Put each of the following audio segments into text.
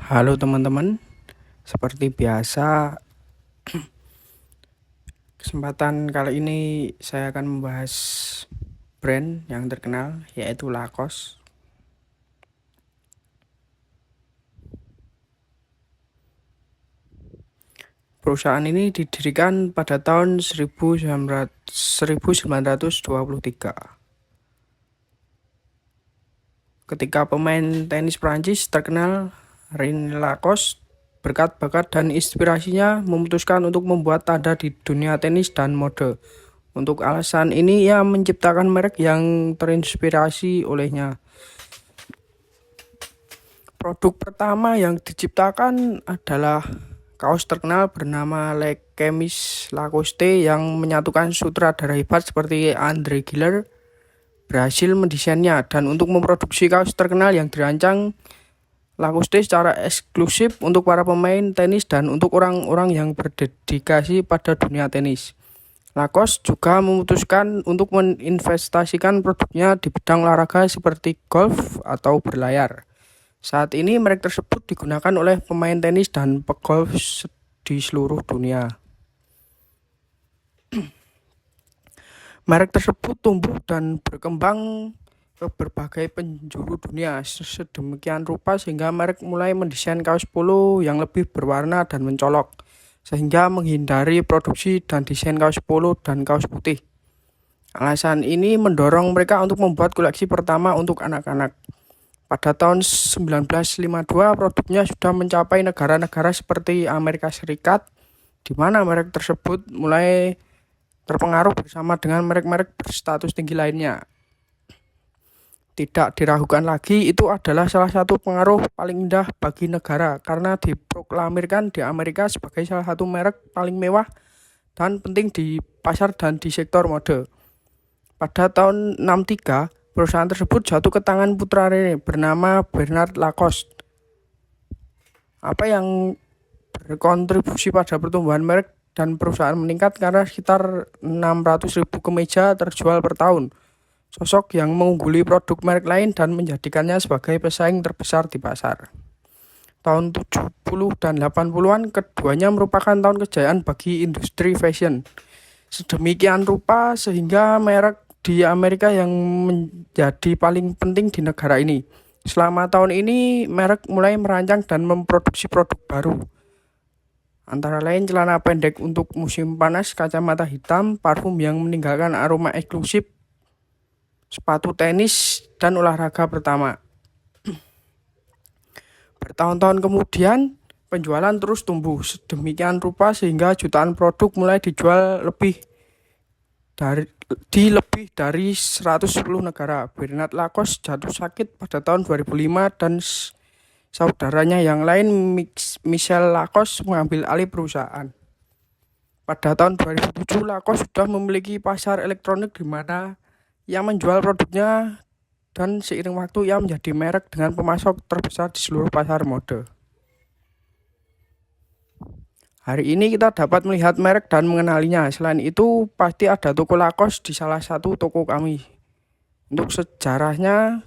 Halo teman-teman, seperti biasa, kesempatan kali ini saya akan membahas brand yang terkenal yaitu Lacoste. Perusahaan ini didirikan pada tahun 1923 ketika pemain tenis Prancis terkenal René Lacoste berkat bakat dan inspirasinya memutuskan untuk membuat tanda di dunia tenis dan mode. Untuk alasan ini ia menciptakan merek yang terinspirasi olehnya. Produk pertama yang diciptakan adalah kaos terkenal bernama Le Chemis Lacoste yang menyatukan sutradara hebat seperti Andre Giller berhasil mendesainnya, dan untuk memproduksi kaos terkenal yang dirancang Lacoste secara eksklusif untuk para pemain tenis dan untuk orang-orang yang berdedikasi pada dunia tenis. Lacoste juga memutuskan untuk menginvestasikan produknya di bidang olahraga seperti golf atau berlayar. Saat ini merek tersebut digunakan oleh pemain tenis dan pegolf di seluruh dunia. Merek tersebut tumbuh dan berkembang ke berbagai penjuru dunia sedemikian rupa sehingga merek mulai mendesain kaos polo yang lebih berwarna dan mencolok, sehingga menghindari produksi dan desain kaos polo dan kaos putih. Alasan ini mendorong mereka untuk membuat koleksi pertama untuk anak-anak. Pada tahun 1952, produknya sudah mencapai negara-negara seperti Amerika Serikat, di mana merek tersebut mulai terpengaruh bersama dengan merek-merek berstatus tinggi lainnya. Tidak diragukan lagi, itu adalah salah satu pengaruh paling indah bagi negara karena diproklamirkan di Amerika sebagai salah satu merek paling mewah dan penting di pasar dan di sektor mode. Pada tahun 63, perusahaan tersebut jatuh ke tangan putra René bernama Bernard Lacoste. Apa yang berkontribusi pada pertumbuhan merek dan perusahaan meningkat karena sekitar 600.000 kemeja terjual per tahun. Sosok yang mengungguli produk merek lain dan menjadikannya sebagai pesaing terbesar di pasar. Tahun 70 dan 80-an keduanya merupakan tahun kejayaan bagi industri fashion. Sedemikian rupa sehingga merek di Amerika yang menjadi paling penting di negara ini. Selama tahun ini, merek mulai merancang dan memproduksi produk baru. Antara lain celana pendek untuk musim panas, kacamata hitam, parfum yang meninggalkan aroma eksklusif, sepatu tenis, dan olahraga pertama. Bertahun-tahun kemudian, penjualan terus tumbuh sedemikian rupa sehingga jutaan produk mulai dijual lebih dari 110 negara. Bernard Lacoste jatuh sakit pada tahun 2005 dan saudaranya yang lain, Michel Lacoste, mengambil alih perusahaan. Pada tahun 2007, Lacoste sudah memiliki pasar elektronik di mana ia menjual produknya, dan seiring waktu ia menjadi merek dengan pemasok terbesar di seluruh pasar mode. Hari ini kita dapat melihat merek dan mengenalinya. Selain itu, pasti ada toko Lacoste di salah satu toko kami. Untuk sejarahnya,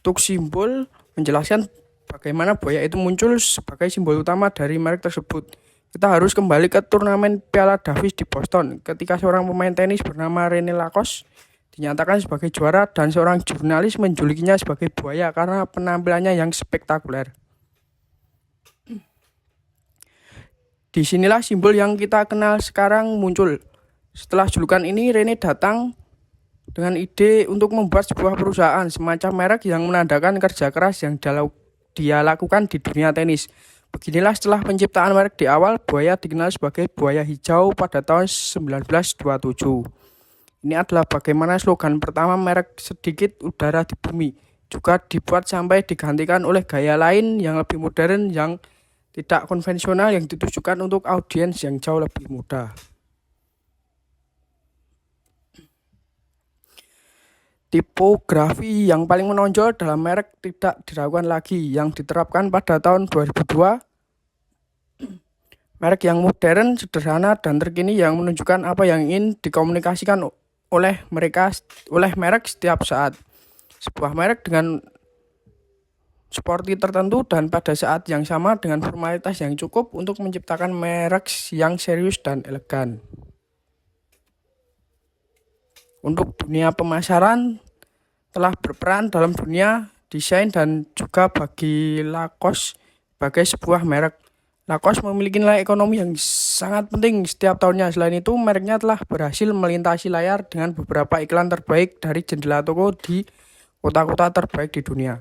untuk simbol menjelaskan bagaimana buaya itu muncul sebagai simbol utama dari merek tersebut. Kita harus kembali ke turnamen Piala Davis di Boston, ketika seorang pemain tenis bernama René Lacoste dinyatakan sebagai juara dan seorang jurnalis menjulukinya sebagai buaya karena penampilannya yang spektakuler. Disinilah simbol yang kita kenal sekarang muncul. Setelah julukan ini, René datang dengan ide untuk membuat sebuah perusahaan semacam merek yang menandakan kerja keras yang dia lakukan di dunia tenis. Beginilah setelah penciptaan merek di awal, buaya dikenal sebagai buaya hijau pada tahun 1927. Ini adalah bagaimana slogan pertama merek sedikit udara di bumi. Juga dibuat sampai digantikan oleh gaya lain yang lebih modern yang tidak konvensional yang ditujukan untuk audiens yang jauh lebih muda. Tipografi yang paling menonjol dalam merek tidak diragukan lagi yang diterapkan pada tahun 2002. Merek yang modern, sederhana, dan terkini yang menunjukkan apa yang ingin dikomunikasikan oleh merek setiap saat. Sebuah merek dengan sporty tertentu dan pada saat yang sama dengan formalitas yang cukup untuk menciptakan merek yang serius dan elegan. Untuk dunia pemasaran telah berperan dalam dunia desain dan juga bagi Lacoste sebagai sebuah merek. Lacoste memiliki nilai ekonomi yang sangat penting setiap tahunnya. Selain itu, mereknya telah berhasil melintasi layar dengan beberapa iklan terbaik dari jendela toko di kota-kota terbaik di dunia.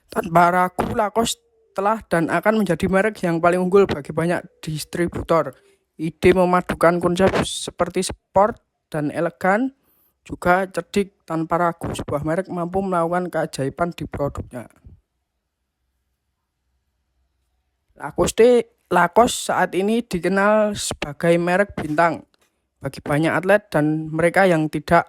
Tanpa ragu, Lacoste telah dan akan menjadi merek yang paling unggul bagi banyak distributor. Ide memadukan konsep seperti sport dan elegan juga cerdik. Tanpa ragu, sebuah merek mampu melakukan keajaiban di produknya. Lacoste saat ini dikenal sebagai merek bintang bagi banyak atlet dan mereka yang tidak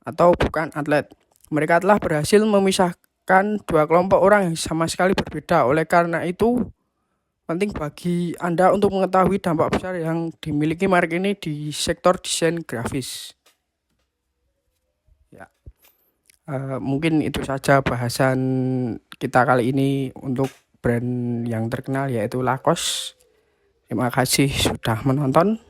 atau bukan atlet. Mereka telah berhasil memisahkan dua kelompok orang yang sama sekali berbeda. Oleh karena itu, penting bagi Anda untuk mengetahui dampak besar yang dimiliki merek ini di sektor desain grafis. Ya, mungkin itu saja bahasan kita kali ini untuk brand yang terkenal yaitu Lacoste. Terima kasih sudah menonton.